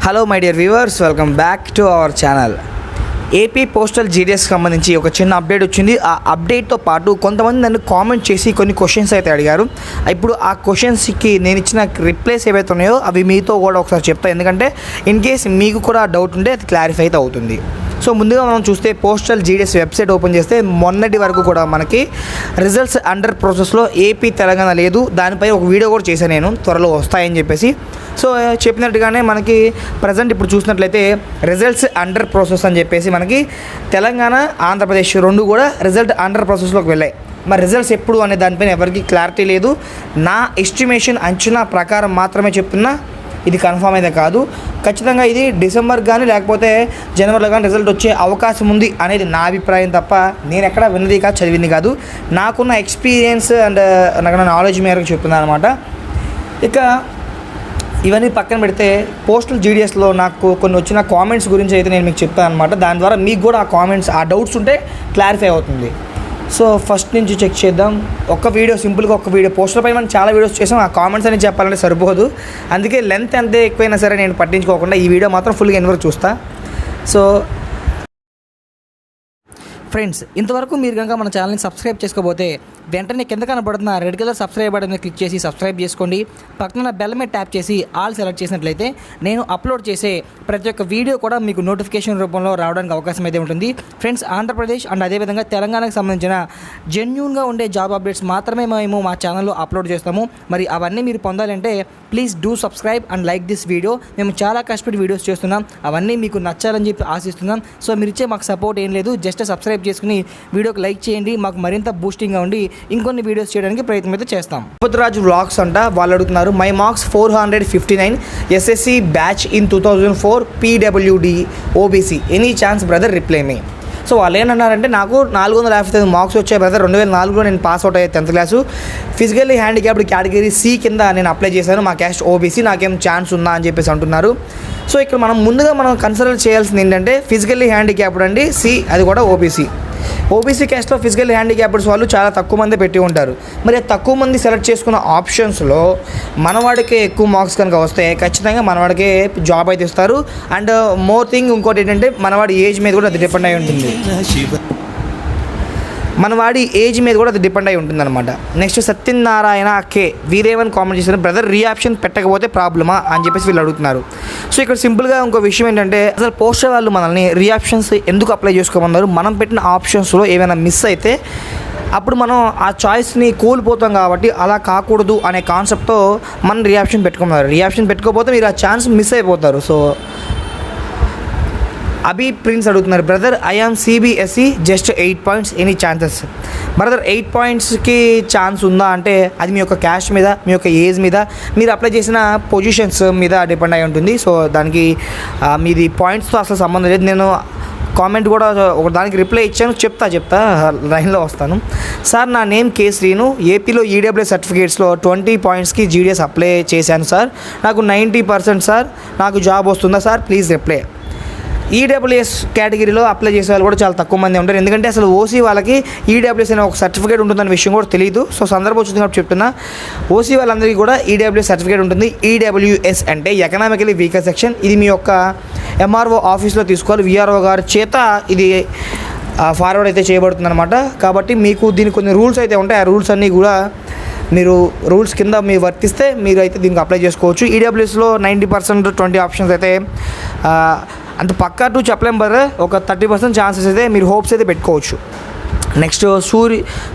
Hello my dear viewers, welcome back to our channel. AP postal GDS సంబంధించి ఒక చిన్న update వచ్చింది. ఆ అప్డేట్తో పాటు కొంతమంది నన్ను కామెంట్ చేసి కొన్ని క్వశ్చన్స్ అయితే అడిగారు. ఇప్పుడు ఆ క్వశ్చన్స్కి నేను ఇచ్చిన రిప్లైస్ ఏవైతే ఉన్నాయో అవి మీతో కూడా ఒకసారి చెప్తాను, ఎందుకంటే ఇన్ కేస్ మీకు కూడా డౌట్ ఉంటే అది క్లారిఫై అయితే అవుతుంది. సో ముందుగా మనం చూస్తే పోస్టల్ జీడీఎస్ వెబ్సైట్ ఓపెన్ చేస్తే మొన్నటి వరకు కూడా మనకి రిజల్ట్స్ అండర్ ప్రాసెస్లో ఏపీ తెలంగాణ లేదు. దానిపై ఒక వీడియో కూడా చేశాను నేను, త్వరలో వస్తాయని చెప్పేసి. సో చెప్పినట్టుగానే మనకి ప్రజెంట్ ఇప్పుడు చూసినట్లయితే రిజల్ట్స్ అండర్ ప్రాసెస్ అని చెప్పేసి మనకి తెలంగాణ ఆంధ్రప్రదేశ్ రెండు కూడా రిజల్ట్ అండర్ ప్రాసెస్లోకి వెళ్ళాయి. మరి రిజల్ట్స్ ఎప్పుడు అనే దానిపైన ఎవరికి క్లారిటీ లేదు. నా ఎస్టిమేషన్ అంచనా ప్రకారం మాత్రమే చెప్తున్నా, ఇది కన్ఫామ్ అయితే కాదు. ఖచ్చితంగా ఇది డిసెంబర్ కానీ లేకపోతే జనవరిలో కానీ రిజల్ట్ వచ్చే అవకాశం ఉంది అనేది నా అభిప్రాయం తప్ప నేను ఎక్కడ విన్నది కాదు, చదివింది కాదు. నాకున్న ఎక్స్పీరియన్స్ అండ్ నాకు నాలెడ్జ్ మేరకు చెప్తున్నాను అనమాట. ఇక ఇవన్నీ పక్కన పెడితే పోస్టల్ జీడీఎస్లో నాకు కొన్ని వచ్చిన కామెంట్స్ గురించి అయితే నేను మీకు చెప్తాను అనమాట. దాని ద్వారా మీకు కూడా ఆ కామెంట్స్, ఆ డౌట్స్ ఉంటే క్లారిఫై అవుతుంది. సో ఫస్ట్ నుంచి చెక్ చేద్దాం. సింపుల్గా ఒక వీడియో పోస్టర్ పైన మనం చాలా వీడియోస్ చేసాం. ఆ కామెంట్స్ అని చెప్పాలంటే సరిపోదు, అందుకే లెంత్ ఎంత ఎక్కువైనా సరే నేను పట్టించుకోకుండా ఈ వీడియో మాత్రం ఫుల్గా ఎన్వరకు చూస్తా. సో ఫ్రెండ్స్, ఇంతవరకు మీరు కనుక మన ఛానల్ని సబ్స్క్రైబ్ చేసుకోకపోతే వెంటనే కింద కనబడుతున్న రెడ్ కలర్ సబ్స్క్రైబ్ బటన్ మీద క్లిక్ చేసి సబ్స్క్రైబ్ చేసుకోండి. పక్కన బెల్ మీద ట్యాప్ చేసి ఆల్ సెలెక్ట్ చేసినట్లయితే నేను అప్లోడ్ చేసే ప్రతి ఒక్క వీడియో కూడా మీకు నోటిఫికేషన్ రూపంలో రావడానికి అవకాశం అయితే ఉంటుంది. ఫ్రెండ్స్, ఆంధ్రప్రదేశ్ అండ్ అదేవిధంగా తెలంగాణకు సంబంధించిన జెన్యూన్గా ఉండే జాబ్ అప్డేట్స్ మాత్రమే మేము మా ఛానల్లో అప్లోడ్ చేస్తాము. మరి అవన్నీ మీరు పొందాలంటే please do subscribe and like this video. మేము చాలా కష్టపడి వీడియోస్ చేస్తున్నాం, అవన్నీ మీకు నచ్చాలని చెప్పి ఆశిస్తున్నాం. సో మీరు ఇచ్చే మాకు సపోర్ట్ ఏం లేదు, జస్ట్ సబ్స్క్రైబ్ చేసుకుని వీడియోకి లైక్ చేయండి. మాకు మరింత బూస్టింగ్గా ఉండి ఇంకొన్ని వీడియోస్ చేయడానికి ప్రయత్నం అయితే చేస్తాం. తిరుపతిరాజు వ్లాగ్స్ అంట వాళ్ళు అడుగుతున్నారు, my marks 459 SSC batch in 2004 PWD OBC, any chance brother reply me. So వాళ్ళు ఏంటన్నారంటే, నాకు 459 మార్క్స్ వచ్చాయి బ్రదర్, 2004లో నేను పాస్ అవుట్ అయ్యాను 10th class. Physically handicapped category C కింద నేను అప్లై చేశాను, మా క్యాస్ట్ ఓబీసీ, నాకేం ఛాన్స్ ఉందా అని చెప్పేసి అంటున్నారు. సో ఇక్కడ మనం కన్సిడర్ చేయాల్సింది ఏంటంటే ఫిజికల్లీ హ్యాండిక్యాప్డ్ అండి, సి, అది కూడా ఓబీసీ క్యాస్ట్లో ఫిజికల్ హ్యాండిక్యాప్డ్స్ వాళ్ళు చాలా తక్కువ మంది పెట్టి ఉంటారు. మరి తక్కువ మంది సెలెక్ట్ చేసుకున్న ఆప్షన్స్లో మనవాడికి ఎక్కువ మార్క్స్ కనుక వస్తే ఖచ్చితంగా మనవాడికి జాబ్ అయితే ఇస్తారు. అండ్ ఇంకోటి ఏంటంటే మనవాడి ఏజ్ మీద కూడా అది డిపెండ్ అయి ఉంటుంది. అనమాట. నెక్స్ట్ సత్యనారాయణ కే వీరేమని కామెంట్ చేశారు, బ్రదర్ రీఆప్షన్ పెట్టకపోతే ప్రాబ్లమా అని చెప్పేసి వీళ్ళు అడుగుతున్నారు. సో ఇక్కడ సింపుల్గా ఇంకో విషయం ఏంటంటే, అసలు పోస్టర్ వాళ్ళు మనల్ని రీఆప్షన్స్ ఎందుకు అప్లై చేసుకోమన్నారు, మనం పెట్టిన ఆప్షన్స్లో ఏమైనా మిస్ అయితే అప్పుడు మనం ఆ చాయిస్ని కోల్పోతాం కాబట్టి అలా కాకూడదు అనే కాన్సెప్ట్తో మనం రీఆప్షన్ పెట్టుకున్నారు. రీఆప్షన్ పెట్టుకోకపోతే మీరు ఆ ఛాన్స్ మిస్ అయిపోతారు. సో అభి ప్రిన్స్ అడుగుతున్నారు, brother I am CBSE just 8 points, any chances. Brother 8 పాయింట్స్కి ఛాన్స్ ఉందా అంటే అది మీ యొక్క క్యాస్ట్ మీద, మీ యొక్క ఏజ్ మీద, మీరు అప్లై చేసిన పొజిషన్స్ మీద డిపెండ్ అయి ఉంటుంది. సో దానికి మీది పాయింట్స్తో అసలు సంబంధం లేదు. నేను కామెంట్ కూడా ఒక దానికి రిప్లై ఇచ్చాను, చెప్తా లైన్లో వస్తాను. సార్ నా నేమ్ కే శ్రీను, ఏపీలో ఈడబ్ల్యూఎస్ సర్టిఫికేట్స్లో 20 పాయింట్స్కి జీడీఎస్ అప్లై చేశాను సార్, నాకు 90% సార్, నాకు జాబ్ వస్తుందా సార్, ప్లీజ్ రిప్లై. ఈడబ్ల్యూఎస్ కేటగిరీలో అప్లై చేసే వాళ్ళు కూడా చాలా తక్కువ మంది ఉంటారు, ఎందుకంటే అసలు ఓసీ వాళ్ళకి ఈడబ్ల్యూఎస్ అనే ఒక సర్టిఫికేట్ ఉంటుందనే విషయం కూడా తెలియదు. సో సందర్భం వచ్చింది కాబట్టి చెప్తున్నా, ఓసీ వాళ్ళందరికీ కూడా ఈడబ్ల్యూఎస్ సర్టిఫికేట్ ఉంటుంది. ఈడబ్ల్యూఎస్ అంటే ఎకనామికలీ వీకర్ సెక్షన్. ఇది మీ యొక్క ఎంఆర్ఓ ఆఫీస్లో తీసుకోవాలి, విఆర్ఓ గారి చేత ఇది ఫార్వర్డ్ అయితే చేయబడుతుంది అనమాట. కాబట్టి మీకు దీనికి కొన్ని రూల్స్ అయితే ఉంటాయి. ఆ రూల్స్ అన్నీ కూడా మీరు రూల్స్ కింద మీరు వర్తిస్తే మీరు అయితే దీనికి అప్లై చేసుకోవచ్చు. ఈడబ్ల్యూఎస్లో 90% 20 ఆప్షన్స్ అయితే అంత పక్కా టూ చెప్పలేం బ్రదర్, ఒక 30% ఛాన్సెస్ అయితే మీరు హోప్స్ అయితే పెట్టుకోవచ్చు. నెక్స్ట్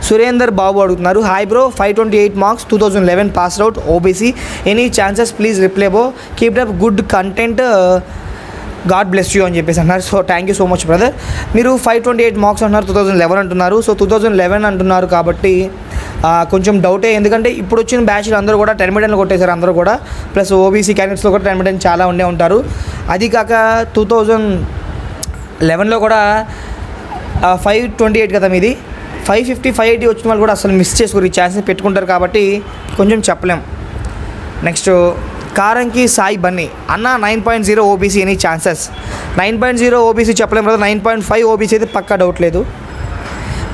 సురేందర్ బాబు అడుగుతున్నారు, hi bro, 528 marks 2011 pass out OBC, any chances please reply bro, keep up good content, God bless you అని చెప్పేసి అన్నారు. So thank you so much brother. మీరు 528 మార్క్స్ అంటున్నారు, 2011 అంటున్నారు. సో 2011 అంటున్నారు కాబట్టి కొంచెం డౌటే, ఎందుకంటే ఇప్పుడు వచ్చిన బ్యాచ్లు అందరూ కూడా 10 మీడియన్లు కొట్టేశారు అందరూ కూడా, ప్లస్ ఓబీసీ క్యాండిడేట్స్లో కూడా 10 మీడియన్ చాలా ఉండే ఉంటారు. అది కాక 2011లో కూడా 528 కదా మీది, 550 580 వచ్చిన వాళ్ళు కూడా అసలు మిస్ చేసుకుని ఛాన్సెస్ పెట్టుకుంటారు కాబట్టి కొంచెం చెప్పలేం. నెక్స్ట్ కారంకి సాయి బన్నీ అన్న 9.0 ఓబీసీ ఎనీ ఛాన్సెస్. 9.0 ఓబీసీ చెప్పలేము కదా, 9.5 ఓబీసీ అయితే పక్కా డౌట్ లేదు.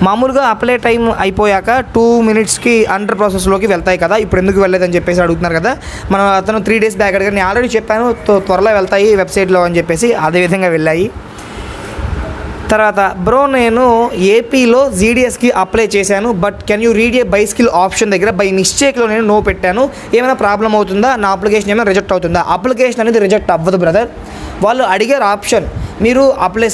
మామూలుగా అప్లై టైం అయిపోయాక 2 మినిట్స్కి అండర్ ప్రాసెస్లోకి వెళ్తాయి కదా, ఇప్పుడు ఎందుకు వెళ్ళలేదని చెప్పేసి అడుగుతున్నారు కదా. మనం అతను 3 డేస్ బ్యాక్ అడిగారు, నేను ఆల్రెడీ చెప్పాను త్వరలో వెళ్తాయి వెబ్సైట్లో అని చెప్పేసి, అదేవిధంగా వెళ్ళాయి. తర్వాత బ్రో నేను ఏపీలో జీడిఎస్కి అప్లై చేశాను, but can you read A bicycle option దగ్గర బై మిస్టేక్లో నేను నో పెట్టాను, ఏమైనా ప్రాబ్లం అవుతుందా, నా అప్లికేషన్ ఏమైనా రిజెక్ట్ అవుతుందా? అప్లికేషన్ అనేది రిజెక్ట్ అవ్వదు బ్రదర్. వాళ్ళు అడిగారు ఆప్షన్, మీరు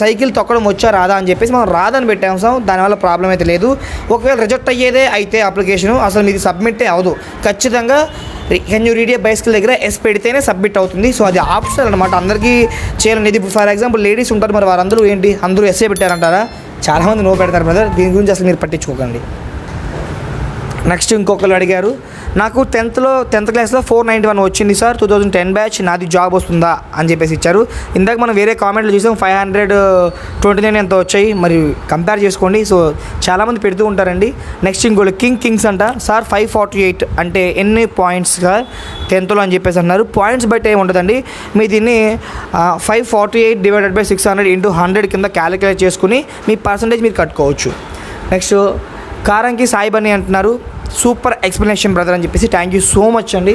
సైకిల్ తొక్కడం వచ్చా రాదా అని చెప్పేసి మనం రాదని పెట్టాము సార్, దానివల్ల ప్రాబ్లం అయితే లేదు. ఒకవేళ రిజెక్ట్ అయ్యేదే అయితే అప్లికేషను అసలు మీది సబ్మిటే అవ్వదు. ఖచ్చితంగా can you read A bicycle దగ్గర ఎస్ పెడితేనే సబ్మిట్ అవుతుంది. సో అది ఆప్షనల్ అనమాట, అందరికీ చేయాలండి. ఇది ఫర్ ఎగ్జాంపుల్ లేడీస్ ఉంటారు, మరి వారందరూ ఏంటి అందరూ ఎస్ఏ పెట్టారంటారా? చాలామంది నో పెడతారు బ్రదర్, దీని గురించి అసలు మీరు పట్టించుకోకండి. నెక్స్ట్ ఇంకొకరు అడిగారు, నాకు 10th క్లాస్లో 491 వచ్చింది సార్, 2010 బ్యాచ్, నాది జాబ్ వస్తుందా అని చెప్పేసి ఇచ్చారు. ఇందాక మనం వేరే కామెంట్లు చూసాం 529 ఎంత వచ్చాయి, మరి కంపేర్ చేసుకోండి. సో చాలామంది పెడుతూ ఉంటారండి. నెక్స్ట్ ఇంకోటి కింగ్స్ అంట, సార్ 548 అంటే ఎన్ని పాయింట్స్ సార్ 10th అని చెప్పేసి అన్నారు. పాయింట్స్ బట్టి ఏమి ఉంటుందండి, మీ దీన్ని 548 డివైడెడ్ బై 600 ఇంటూ 100 కింద క్యాలిక్యులేట్ చేసుకుని మీ పర్సంటేజ్ మీరు కట్టుకోవచ్చు. నెక్స్ట్ కారంకి సాయి బన్నీ అంటున్నారు, సూపర్ ఎక్స్ప్లెనేషన్ బ్రదర్ అని చెప్పేసి, థ్యాంక్ యూ సో మచ్ అండి.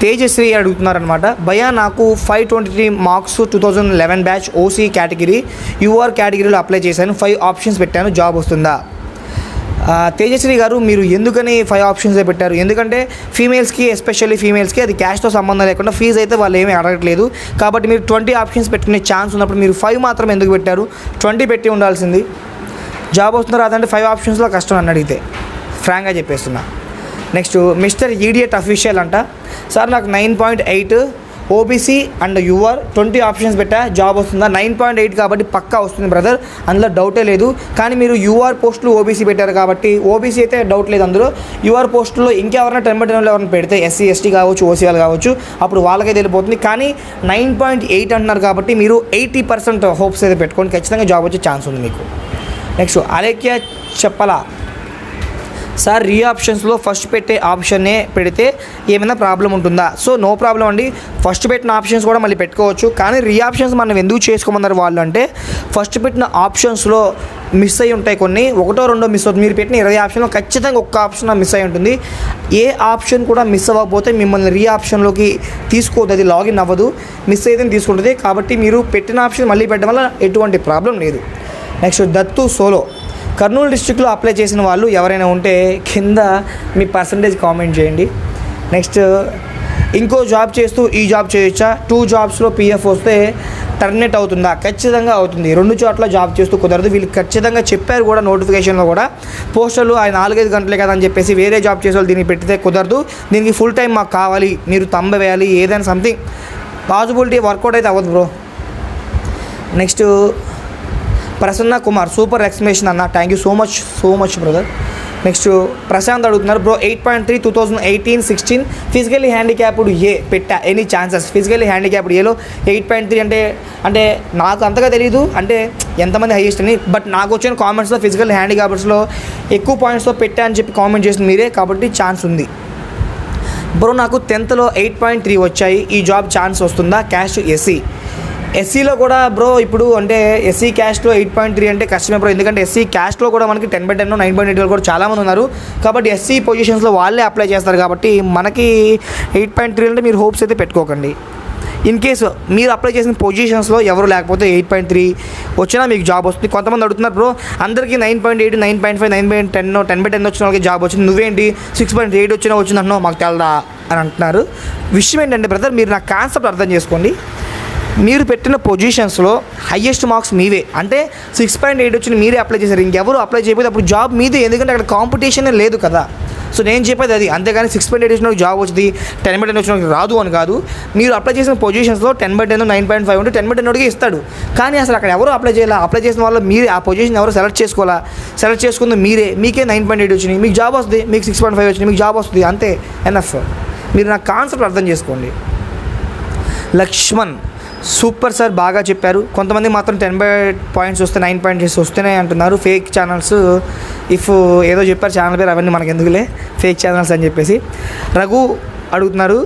తేజశ్రీ అడుగుతున్నారనమాట, భయ్యా నాకు 523 marks 2011 batch OC category UR కేటగిరీలో అప్లై చేశాను, 5 ఆప్షన్స్ పెట్టాను, జాబ్ వస్తుందా? తేజశ్రీ గారు మీరు ఎందుకని 5 ఆప్షన్సే పెట్టారు? ఎందుకంటే ఫీమేల్స్కి, ఎస్పెషల్లీ ఫీమేల్స్కి అది క్యాష్తో సంబంధం లేకుండా ఫీజు అయితే వాళ్ళు ఏమీ అడగట్లేదు. కాబట్టి మీరు 20 ఆప్షన్స్ పెట్టుకునే ఛాన్స్ ఉన్నప్పుడు మీరు 5 మాత్రం ఎందుకు పెట్టారు? 20 పెట్టి ఉండాల్సింది. జాబ్ వస్తుందో రాదంటే 5 ఆప్షన్స్లో కష్టం అని అడిగితే ఫ్రాంక్గా చెప్పేస్తున్నా. నెక్స్ట్ మిస్టర్ ఈడియట్ అఫీషియల్ అంట, సార్ నాకు 9.8 ఓబీసీ అండ్ యూఆర్ 20 ఆప్షన్స్ పెట్టా, జాబ్ వస్తుందా? 9.8 కాబట్టి పక్కా వస్తుంది బ్రదర్, అందులో డౌటే లేదు. కానీ మీరు యూఆర్ పోస్టులు ఓబీసీ పెట్టారు కాబట్టి ఓబీసీ అయితే డౌట్ లేదు అందులో. యూఆర్ పోస్టుల్లో ఇంకెవరైనా 10/10 ఎవరైనా పెడితే ఎస్సీ ఎస్టీ కావచ్చు, ఓసీ వాళ్ళు కావచ్చు, అప్పుడు వాళ్ళకే తెలిపోతుంది. కానీ 9.8 అంటున్నారు కాబట్టి మీరు 80% హోప్స్ అయితే పెట్టుకోండి, ఖచ్చితంగా జాబ్ వచ్చే ఛాన్స్ ఉంది మీకు. నెక్స్ట్ అలేఖ్య చెప్పలా, సార్ రీ ఆప్షన్స్లో ఫస్ట్ పెట్టే ఆప్షన్నే పెడితే ఏమైనా ప్రాబ్లం ఉంటుందా? సో నో ప్రాబ్లం అండి, ఫస్ట్ పెట్టిన ఆప్షన్స్ కూడా మళ్ళీ పెట్టుకోవచ్చు. కానీ రీ ఆప్షన్స్ మనం ఎందుకు చేసుకోమన్నారు వాళ్ళు అంటే, ఫస్ట్ పెట్టిన ఆప్షన్స్లో మిస్ అయ్యి ఉంటాయి కొన్ని, 1-2 మిస్ అవుతుంది. మీరు పెట్టిన 20 ఆప్షన్లో ఖచ్చితంగా ఒక్క ఆప్షన్ మిస్ అయ్యి ఉంటుంది. ఏ ఆప్షన్ కూడా మిస్ అవ్వకపోతే మిమ్మల్ని రీ ఆప్షన్లోకి తీసుకోవద్దు, అది లాగిన్ అవ్వదు, మిస్ అయితే తీసుకుంటుంది. కాబట్టి మీరు పెట్టిన ఆప్షన్ మళ్ళీ పెట్టడం వల్ల ఎటువంటి ప్రాబ్లం లేదు. నెక్స్ట్ దత్తు సోలో, కర్నూలు డిస్ట్రిక్ట్లో అప్లై చేసిన వాళ్ళు ఎవరైనా ఉంటే కింద మీ పర్సంటేజ్ కామెంట్ చేయండి. నెక్స్ట్ ఇంకో జాబ్ చేస్తూ ఈ జాబ్ చేయొచ్చా? 2 జాబ్స్లో పిఎఫ్ వస్తే టర్మినేట్ అవుతుందా? ఖచ్చితంగా అవుతుంది. 2 చోట్ల జాబ్ చేస్తూ కుదరదు. వీళ్ళు ఖచ్చితంగా చెప్పారు కూడా నోటిఫికేషన్లో కూడా, పోస్టర్లు 4-5 గంటలే కదా అని చెప్పేసి వేరే జాబ్ చేసే వాళ్ళు దీన్ని పెడితే కుదరదు, దీనికి ఫుల్ టైం మాకు కావాలి, మీరు తంబ వేయాలి, ఏదైనా సంథింగ్ పాసిబిలిటీ వర్కౌట్ అయితే అవ్వదు bro. Next Prasanna Kumar, super explanation అన్న, thank you so much brother. Next Prashanth అడుగుతున్నారు, బ్రో 8.3 2018-16 ఫిజికల్లీ హ్యాండిక్యాప్డ్ ఏ పెట్టా, ఎనీ ఛాన్సెస్? ఫిజికల్లీ హ్యాండిక్యాప్డ్ ఏలో 8.3 అంటే నాకు అంతగా తెలియదు అంటే ఎంతమంది హైయెస్ట్ అని, బట్ నాకు వచ్చిన కామెంట్స్లో ఫిజికల్ హ్యాండిక్యాప్డ్స్లో ఎక్కువ పాయింట్స్తో పెట్టా అని చెప్పి కామెంట్ చేసింది మీరే, కాబట్టి ఛాన్స్ ఉంది. బ్రో నాకు 10th 8.3 వచ్చాయి, ఈ జాబ్ ఛాన్స్ వస్తుందా? క్యాస్ట్ ఎస్సీలో కూడా బ్రో ఇప్పుడు అంటే ఎస్సీ క్యాస్ట్లో 8.3 అంటే కష్టమే బ్రో, ఎందుకంటే ఎస్సీ క్యాస్ట్లో కూడా మనకి 10/10 9.8 కూడా చాలామంది ఉన్నారు. కాబట్టి ఎస్సీ పొజిషన్స్లో వాళ్ళే అప్లై చేస్తారు కాబట్టి మనకి 8.3 అంటే మీరు హోప్స్ అయితే పెట్టుకోకండి. ఇన్ కేసు మీరు అప్లై చేసిన పొజిషన్స్లో ఎవరు లేకపోతే 8.3 వచ్చినా మీకు జాబ్ వస్తుంది. కొంతమంది అడుగుతున్నారు, బ్రో అందరికీ 9.8 9.5 9/10 10/10 వచ్చిన వాళ్ళకి జాబ్ వచ్చింది, నువ్వేంటి 6.8 వచ్చిందంటున్నావు మాకు తెలదా అని అంటున్నారు. విషయం ఏంటంటే బ్రదర్, మీరు నా కాన్సెప్ట్ అర్థం చేసుకోండి. మీరు పెట్టిన పొజిషన్స్లో హయ్యెస్ట్ మార్క్స్ మీవే, అంటే 6.8 వచ్చిన మీరే అప్లై చేశారు, ఇంకెవరు అప్లై చేయకపోతే అప్పుడు జాబ్ మీదే, ఎందుకంటే అక్కడ కాంపిటీషన్ లేదు కదా. సో నేను చెప్పేది అది, అంతేగాని 6.8 వచ్చిన జాబ్ వచ్చింది 10/10 వచ్చిన రాదు అని కాదు. మీరు అప్లై చేసిన పొజిషన్స్లో 10/10 9.5 ఉంటే 10/10 ఇస్తాడు. కానీ అసలు అక్కడ ఎవరు అప్లై చేయాలి? అప్లై చేసిన వాళ్ళు మీరే, ఆ పొజిషన్ ఎవరు సెలెక్ట్ చేసుకోవాలా? సెలెక్ట్ చేసుకుంది మీరే, మీకే 9.8 వచ్చినాయి, మీకు జాబ్ వస్తుంది, మీకు 6.5 వచ్చినాయి, మీకు జాబ్ వస్తుంది, అంతే ఎనఫ్. మీరు నా కాన్సెప్ట్ అర్థం చేసుకోండి. లక్ష్మణ్, సూపర్ సార్ బాగా చెప్పారు. కొంతమంది మాత్రం 10 పాయింట్స్ వస్తే 9 పాయింట్స్ వస్తేనే అంటున్నారు. ఫేక్ ఛానల్స్ ఏదో చెప్పారు ఛానల్ పేరు, అవన్నీ మనకు ఎందుకులే, ఫేక్ ఛానల్స్ అని చెప్పేసి. రఘు అడుగుతున్నారు.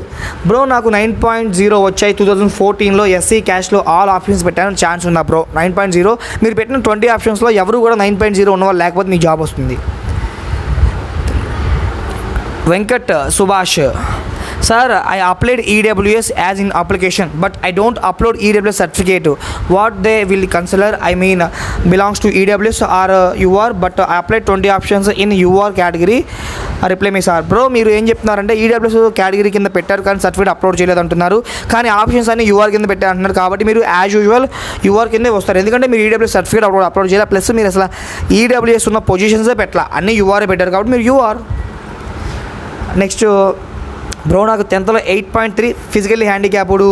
బ్రో నాకు 9.0 వచ్చాయి 2014లో ఎస్సీ క్యాష్లో ఆల్ ఆప్షన్స్ పెట్టాను, ఛాన్స్ ఉందా బ్రో? 9.0 మీరు పెట్టిన 20 ఆప్షన్స్లో ఎవరు కూడా 9.0 ఉన్నవాళ్ళు లేకపోతే మీకు జాబ్ వస్తుంది. Venkat Subhash, sir I applied EWS as in application but I don't upload EWS certificate, what they will consider? I mean belongs to EWS or UR but I applied 20 options in UR category, reply me sir. Bro మీరు ఏం చెప్తున్నారంటే EWS category కింద పెట్టారు కానీ certificate upload చేయలేదు అంటున్నారు, కానీ options అన్ని యూఆర్ కింద పెట్టారు అంటున్నారు, కాబట్టి మీరు యాజ్ యూజువల్ యూఆర్ కిందే వస్తారు. ఎందుకంటే మీరు ఈడబ్ల్యూఎస్ సర్టిఫికేట్ అప్లోడ్ చేయాలి, ప్లస్ మీరు అసలు ఈడబ్ల్యూఎస్ ఉన్న పొజిషన్సే పెట్టాల, అన్నీ యూఆర్ఏ పెట్టారు కాబట్టి మీరు యూఆర్. నెక్స్ట్ బ్రో నాకు 10th 8.3 ఫిజికల్లీ హ్యాండిక్యాప్డ్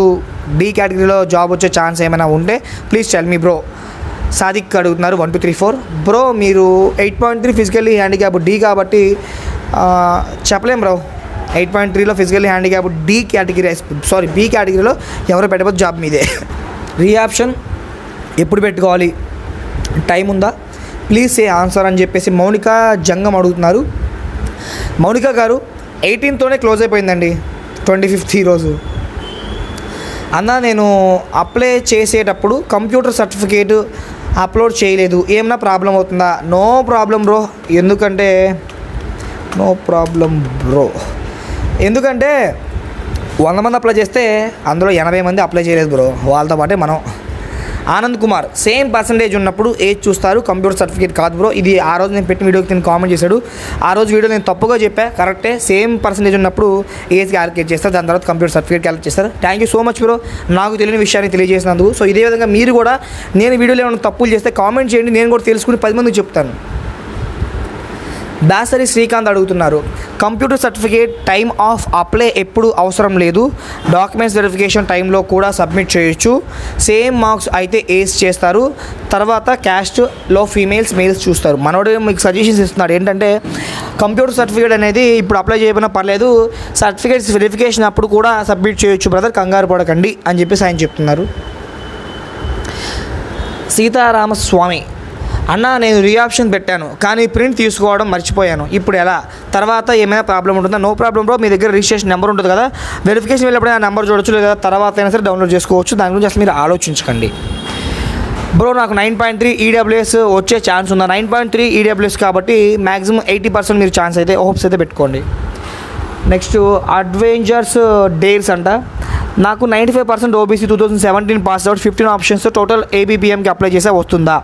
డి కేటగిరీలో జాబ్ వచ్చే ఛాన్స్ ఏమైనా ఉంటే please tell me bro. Sadiq అడుగుతున్నారు 1 2 3 4. బ్రో మీరు 8.3 ఫిజికల్లీ హ్యాండిక్యాప్డ్ డి కాబట్టి చెప్పలేం బ్రో. 8.3లో physically handicapped D category B కేటగిరీలో ఎవరు పెట్టబోతు జాబ్ మీదే. రీఆప్షన్ ఎప్పుడు పెట్టుకోవాలి, టైం ఉందా, ప్లీజ్ సే ఆన్సర్ అని చెప్పేసి మౌనిక జంగం అడుగుతున్నారు. మౌనిక గారు 18తోనే క్లోజ్ అయిపోయిందండి, 25th ఈరోజు. అన్న నేను అప్లై చేసేటప్పుడు కంప్యూటర్ సర్టిఫికేట్ అప్లోడ్ చేయలేదు, ఏమైనా ప్రాబ్లం అవుతుందా? నో ప్రాబ్లం బ్రో, ఎందుకంటే 100 మంది అప్లై చేస్తే అందులో 80 మంది అప్లై చేయలేదు బ్రో, వాళ్ళతో పాటే మనం. ఆనంద్ కుమార్, సేమ్ పర్సంటేజ్ ఉన్నప్పుడు ఏజ్ చూస్తారు, కంప్యూటర్ సర్టిఫికేట్ కాదు బ్రో. ఇది ఆ రోజు నేను పెట్టిన వీడియోకి నేను కామెంట్ చేశాడు, ఆ రోజు వీడియో నేను తప్పుగా చెప్పా, కరెక్టే. సేమ్ పర్సంటేజ్ ఉన్నప్పుడు ఏజ్ క్యాలిక్యులేట్ చేస్తారు, దాని తర్వాత కంప్యూటర్ సర్టిఫికేట్ క్యాలిక్యులేట్ చేస్తారు. Thank you so much bro నాకు తెలియని విషయాన్ని తెలియజేసినందుకు. సో ఇదే విధంగా మీరు కూడా నేను వీడియోలో ఏమైనా తప్పులు చేస్తే కామెంట్ చేయండి, నేను కూడా తెలుసుకుని 10 మందికి చెప్తాను. దాసరి శ్రీకాంత్ అడుగుతున్నారు, computer certificate time of apply ఎప్పుడు అవసరం లేదు, డాక్యుమెంట్స్ వెరిఫికేషన్ టైంలో కూడా సబ్మిట్ చేయొచ్చు, సేమ్ మార్క్స్ అయితే ఏజ్ చేస్తారు, తర్వాత క్యాస్ట్లో ఫీమేల్స్ మేల్స్ చూస్తారు. మనోడు మీకు సజెషన్స్ ఇస్తున్నాడు ఏంటంటే కంప్యూటర్ సర్టిఫికేట్ అనేది ఇప్పుడు అప్లై చేయకపోయినా పర్లేదు, సర్టిఫికేట్స్ వెరిఫికేషన్ అప్పుడు కూడా సబ్మిట్ చేయొచ్చు బ్రదర్, కంగారు పడకండి అని చెప్పేసి ఆయన చెప్తున్నారు. సీతారామస్వామి, అన్న నేను రీఆప్షన్ పెట్టాను కానీ ప్రింట్ తీసుకోవడం మర్చిపోయాను, ఇప్పుడు ఎలా? తర్వాత ఏమైనా ప్రాబ్లం ఉంటుందా? నో ప్రాబ్లం బ్రో, మీ దగ్గర రిజిస్ట్రేషన్ నెంబర్ ఉంటుంది కదా, వెరిఫికేషన్ వెళ్ళినప్పుడు ఆ నెంబర్ చూడొచ్చు, లేదా తర్వాత అయినా సరే డౌన్లోడ్ చేసుకోవచ్చు, దాని గురించి అసలు మీరు ఆలోచించకండి. బ్రో నాకు 9.3 ఈడబ్ల్యూఎస్ వచ్చే ఛాన్స్ ఉందా? 9.3 ఈడబ్ల్యూఎస్ కాబట్టి మ్యాక్సిమం 80% మీరు ఛాన్స్ అయితే హోప్స్ అయితే పెట్టుకోండి. నెక్స్ట్ అడ్వెంచర్స్ డేర్స్ అంట, నాకు 95% OBC 2017 pass out, 15 options total ఏబీపీఎంకి అప్లై చేసే వస్తుందా?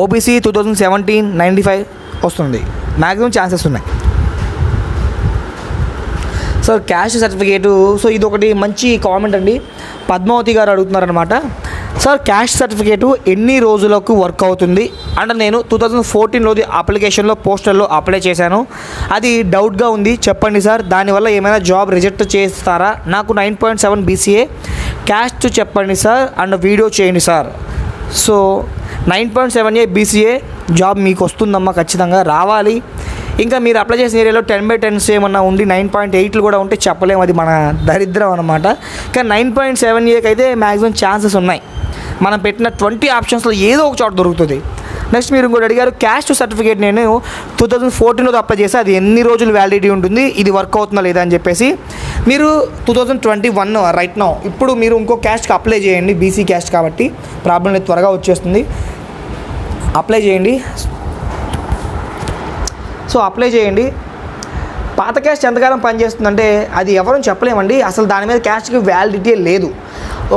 ఓబీసీ 2017 95 వస్తుంది, మ్యాక్సిమం ఛాన్సెస్ ఉన్నాయి. సో క్యాస్ట్ సర్టిఫికేటు, సో ఇది ఒకటి మంచి కామెంట్ అండి. పద్మావతి గారు అడుగుతున్నారనమాట, సార్ క్యాస్ట్ సర్టిఫికేటు ఎన్ని రోజులకు వర్క్ అవుతుంది అంటే నేను 2014లోది అప్లికేషన్లో పోస్టల్లో అప్లై చేశాను, అది డౌట్గా ఉంది చెప్పండి సార్, దానివల్ల ఏమైనా జాబ్ రిజెక్ట్ చేస్తారా? నాకు 9.7 బీసీఏ, క్యాస్ట్ చెప్పండి సార్ అండ్ వీడియో చేయండి సార్. సో 9.7 బీసీఏ జాబ్ మీకు వస్తుందమ్మా, ఖచ్చితంగా రావాలి. ఇంకా మీరు అప్లై చేసిన ఏరియాలో 10/10 ఏమన్నా ఉండి 9.8 కూడా ఉంటే చెప్పలేము, అది మన దరిద్రం అనమాట. కానీ 9.7 అయితే మ్యాక్సిమం ఛాన్సెస్ ఉన్నాయి, మనం పెట్టిన 20 ఆప్షన్స్లో ఏదో ఒక చోట దొరుకుతుంది. నెక్స్ట్ మీరు ఇంకోటి అడిగారు, క్యాస్ట్ సర్టిఫికేట్ నేను 2014లో అప్లై చేస్తే అది ఎన్ని రోజులు వ్యాలిడిటీ ఉంటుంది, ఇది వర్క్ అవుతుందా లేదా అని చెప్పేసి. మీరు 2021 రైట్ నౌ ఇప్పుడు మీరు ఇంకో క్యాస్ట్కి అప్లై చేయండి, బీసీ క్యాస్ట్ కాబట్టి ప్రాబ్లం లేదు, త్వరగా వచ్చేస్తుంది, అప్లై చేయండి. సో అప్లై చేయండి. పాత క్యాస్ట్ ఎంతకాలం పనిచేస్తుందంటే అది ఎవరని చెప్పలేమండి, అసలు దాని మీద క్యాస్ట్కి వ్యాలిడిటీ లేదు.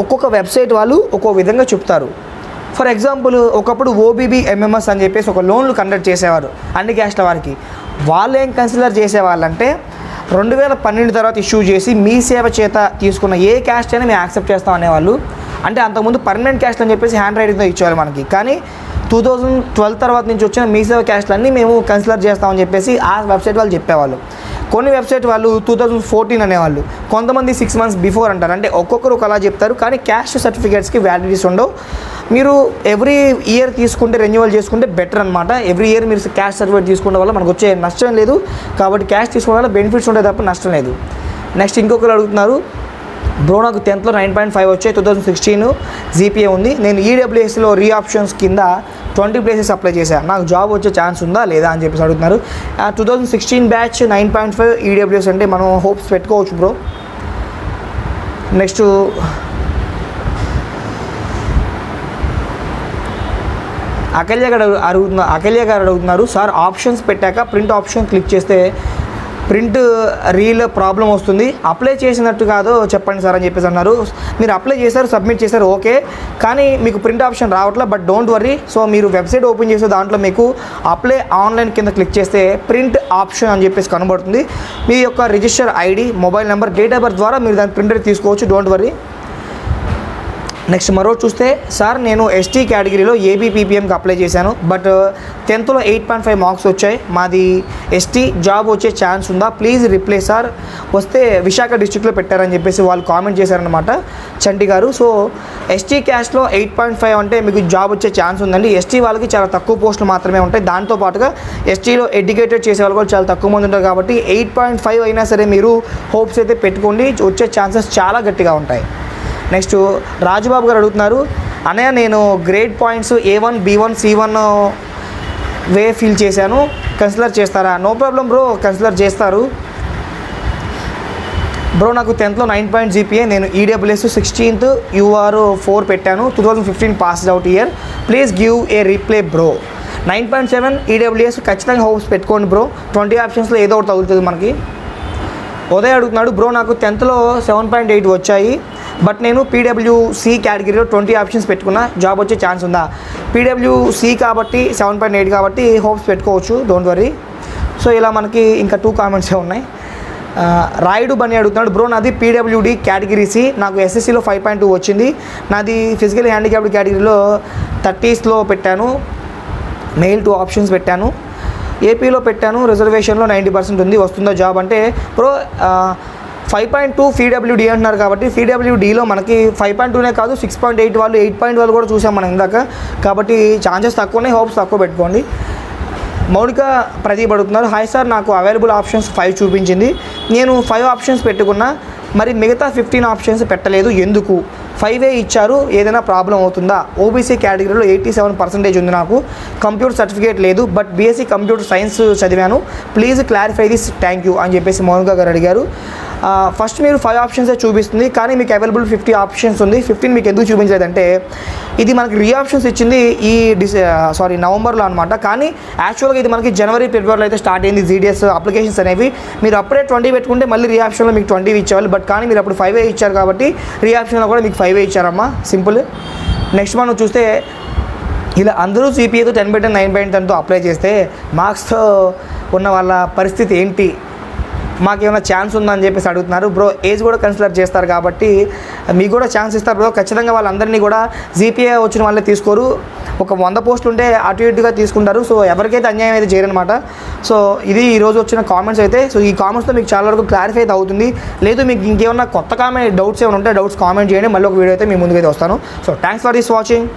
ఒక్కొక్క వెబ్సైట్ వాళ్ళు ఒక్కో విధంగా చెప్తారు. ఫర్ ఎగ్జాంపుల్ ఒకప్పుడు ఓబీబీ ఎంఎంఎస్ అని చెప్పేసి ఒక లోన్లు కండక్ట్ చేసేవారు అన్ని క్యాస్ట్ల వారికి. వాళ్ళు ఏం కన్సిడర్ చేసేవాళ్ళంటే 2012 తర్వాత ఇష్యూ చేసి మీ సేవ చేత తీసుకున్న ఏ క్యాస్ట్ అయినా మేము యాక్సెప్ట్ చేస్తాం అనేవాళ్ళు. అంటే అంతకుముందు పర్మనెంట్ క్యాస్ట్ అని చెప్పేసి హ్యాండ్ రైటింగ్తో ఇచ్చేవాళ్ళు మనకి. కానీ 2012 తర్వాత నుంచి వచ్చిన మీ సేవ క్యాస్ట్లన్నీ మేము కన్సిడర్ చేస్తామని చెప్పేసి ఆ వెబ్సైట్ వాళ్ళు చెప్పేవాళ్ళు. కొన్ని వెబ్సైట్ వాళ్ళు 2014 అనేవాళ్ళు, కొంతమంది 6 months బిఫోర్ అంటారు. అంటే ఒక్కొక్కరు ఒకలా చెప్తారు, కానీ క్యాస్ట్ సర్టిఫికేట్స్కి వ్యాలిడిటీస్ ఉండవు. మీరు ఎవ్రీ ఇయర్ తీసుకుంటే రెన్యువల్ చేసుకుంటే బెటర్ అనమాట. ఎవ్రీ ఇయర్ మీరు క్యాస్ట్ సర్టిఫికేట్ తీసుకోవడం వల్ల మనకు వచ్చే నష్టం లేదు, కాబట్టి క్యాస్ట్ తీసుకోవడం వల్ల బెనిఫిట్స్ ఉంటాయి తప్ప నష్టం లేదు. నెక్స్ట్ ఇంకొకరు అడుగుతున్నారు, బ్రో నాకు 10th 9.5 వచ్చాయి, 2016 జీపీఏ ఉంది. నేను ఈడబ్ల్యూఎస్లో రీ ఆప్షన్స్ కింద 20 ప్లేసెస్ అప్లై చేశాను. నాకు జాబ్ వచ్చే ఛాన్స్ ఉందా లేదా అని చెప్పేసి అడుగుతున్నారు. 2016 బ్యాచ్ 9.5 ఈడబ్ల్యూఎస్ అంటే మనం హోప్స్ పెట్టుకోవచ్చు బ్రో. నెక్స్ట్ అకల్య గారు అడుగుతున్నారు, సార్ ఆప్షన్స్ పెట్టాక ప్రింట్ ఆప్షన్ క్లిక్ చేస్తే ప్రింట్ రీల్ ప్రాబ్లం వస్తుంది, అప్లై చేసినట్టు కాదో చెప్పండి సార్ అని చెప్పేసి అన్నారు. మీరు అప్లై చేశారు, సబ్మిట్ చేశారు, ఓకే, కానీ మీకు ప్రింట్ ఆప్షన్ రావట్లేదు. But don't worry. సో మీరు వెబ్సైట్ ఓపెన్ చేసే దాంట్లో మీకు అప్లై ఆన్లైన్ కింద క్లిక్ చేస్తే ప్రింట్ ఆప్షన్ అని చెప్పేసి కనబడుతుంది. మీ యొక్క register ID, mobile number, date of birth ద్వారా మీరు దాని ప్రింటర్ తీసుకోవచ్చు. Don't worry. నెక్స్ట్ మరో చూస్తే, సార్ నేను ఎస్టీ కేటగిరీలో ఏబీపీపీఎంకి అప్లై చేశాను, బట్ 10th 8.5 మార్క్స్ వచ్చాయి, మాది ఎస్టీ, జాబ్ వచ్చే ఛాన్స్ ఉందా, ప్లీజ్ రిప్లై సార్. వస్తే విశాఖ డిస్ట్రిక్ట్లో పెట్టారని చెప్పేసి వాళ్ళు కామెంట్ చేశారనమాట చంటి గారు. సో ఎస్టీ క్యాస్ట్లో 8.5 అంటే మీకు జాబ్ వచ్చే ఛాన్స్ ఉందండి. ఎస్టీ వాళ్ళకి చాలా తక్కువ పోస్టులు మాత్రమే ఉంటాయి. దాంతోపాటుగా ఎస్టీలో ఎడ్యుకేటెడ్ చేసే వాళ్ళు కూడా చాలా తక్కువ మంది ఉంటారు. కాబట్టి 8.5 అయినా సరే మీరు హోప్స్ అయితే పెట్టుకోండి, వచ్చే ఛాన్సెస్ చాలా గట్టిగా ఉంటాయి. నెక్స్ట్ రాజుబాబు గారు అడుగుతున్నారు, అన్నయ్య నేను grade points A1 B1 C1 వే ఫిల్ చేశాను, కన్సిడర్ చేస్తారా? నో ప్రాబ్లం బ్రో, కన్సిడర్ చేస్తారు బ్రో. నాకు 10th 9 జీపీఏ, నేను ఈడబ్ల్యూఎస్ 16th UR 4 పెట్టాను, 2015 passed out year, please give a reply bro. 9.7 EWS ఖచ్చితంగా హోప్స్ పెట్టుకోండి బ్రో. 20 ఆప్షన్స్లో ఏదో ఒకటి తగులుతుంది మనకి. ఉదయ్ అడుగుతున్నాడు, బ్రో నాకు 10th 7.8 వచ్చాయి, బట్ నేను పీడబ్ల్యూసీ కేటగిరీలో 20 ఆప్షన్స్ పెట్టుకున్నా, జాబ్ వచ్చే ఛాన్స్ ఉందా? పీడబ్ల్యూసీ కాబట్టి 7.8 కాబట్టి హోప్స్ పెట్టుకోవచ్చు, డోంట్ వరీ. సో ఇలా మనకి ఇంకా 2 కామెంట్సే ఉన్నాయి. రాయుడు బని అడుగుతున్నాడు, బ్రో నాది పీడబ్ల్యూడి కేటగిరీ సి, నాకు ఎస్ఎస్సిలో 5.2 వచ్చింది, నాది ఫిజికల్ హ్యాండిక్యాప్డ్ కేటగిరీలో 30sలో పెట్టాను, మెయిల్ 2 ఆప్షన్స్ పెట్టాను, ఏపీలో పెట్టాను, రిజర్వేషన్లో 90% ఉంది, వస్తుందా జాబ్ అంటే? బ్రో 5.2 పీడబ్ల్యూడి అంటున్నారు కాబట్టి పీడబ్ల్యూడిలో మనకి 5.2నే కాదు 6.8 వాళ్ళు 8 వాళ్ళు కూడా చూసాం మనం ఇందాక. కాబట్టి ఛాన్సెస్ తక్కువనే, హోప్స్ తక్కువ పెట్టుకోండి. మౌనిక ప్రదీప్ అడుగుతున్నారు, హాయ్ సార్ నాకు అవైలబుల్ ఆప్షన్స్ 5 చూపించింది, నేను 5 ఆప్షన్స్ పెట్టుకున్నా, మరి మిగతా 15 ఆప్షన్స్ పెట్టలేదు ఎందుకు? 5 ఇచ్చారు, ఏదైనా ప్రాబ్లం అవుతుందా? ఓబీసీ కేటగిరీలో 87% ఉంది, నాకు కంప్యూటర్ సర్టిఫికేట్ లేదు, బట్ బీఎస్సీ కంప్యూటర్ సైన్స్ చదివాను, please clarify this, thank you అని చెప్పేసి మౌనిక గారు అడిగారు. ఫస్ట్ మీరు 5 ఆప్షన్సే చూపిస్తుంది, కానీ మీకు అవైలబుల్ 50 ఆప్షన్స్ ఉంది. 15 మీకు ఎందుకు చూపించలేదంటే ఇది మనకి రీ ఆప్షన్స్ ఇచ్చింది ఈ నవంబర్లో అనమాట. కానీ యాక్చువల్గా ఇది మనకి జనవరి ఫిబ్రవరిలో అయితే స్టార్ట్ అయింది జీడీఎస్ అప్లికేషన్స్ అనేవి. మీరు అప్పుడే 20 పెట్టుకుంటే మళ్ళీ రీ ఆప్షన్లో మీకు 20 ఇచ్చేవాళ్ళు, బట్ కానీ మీరు అప్పుడు 5 ఇచ్చారు కాబట్టి రీ ఆప్షన్లో కూడా మీకు 5 ఇచ్చారమ్మా, సింపుల్. నెక్స్ట్ మనం చూస్తే ఇలా అందరూ జీపీఏతో 10/10 9/10తో అప్లై చేస్తే మార్క్స్తో ఉన్న వాళ్ళ పరిస్థితి ఏంటి, మాకేమైనా ఛాన్స్ ఉందని చెప్పేసి అడుగుతున్నారు. బ్రో ఏజ్ కూడా కన్సిడర్ చేస్తారు కాబట్టి మీకు కూడా ఛాన్స్ ఇస్తారు బ్రో. ఖచ్చితంగా వాళ్ళందరినీ కూడా జీపీఏ వచ్చిన వాళ్ళే తీసుకోరు, ఒక 100 పోస్టులు ఉంటే అటు ఇటుగా తీసుకుంటారు. సో ఎవరికైతే అన్యాయం అయితే చేయరనమాట. సో ఇది ఈరోజు వచ్చిన కామెంట్స్ అయితే. సో ఈ కామెంట్స్తో మీకు చాలా వరకు క్లారిఫై అయితే అవుతుంది. లేదు మీకు ఇంకేమన్నా కొత్త డౌట్స్ ఏమైనా ఉంటే డౌట్స్ కామెంట్ చేయండి, మళ్ళీ ఒక వీడియో అయితే మీ ముందుకైతే వస్తాను. So thanks for this watching.